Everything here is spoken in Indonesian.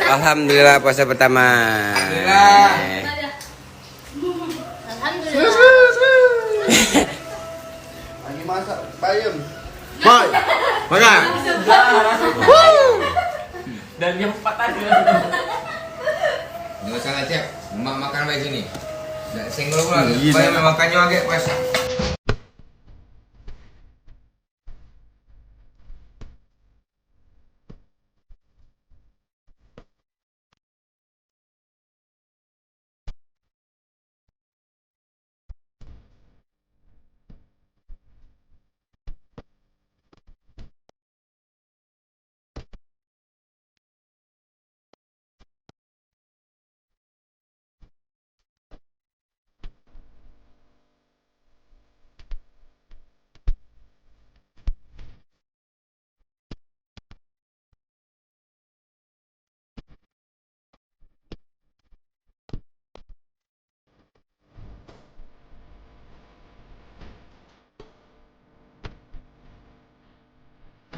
Alhamdulillah puasa pertama. Alhamdulillah. Lagi masak bayam. Boy, makan. Dan yang 4 tadi. Nggak salah cep, mak makan baik sini. Nggak senggol pula. Iya, Bayam dah. makannya agak pas.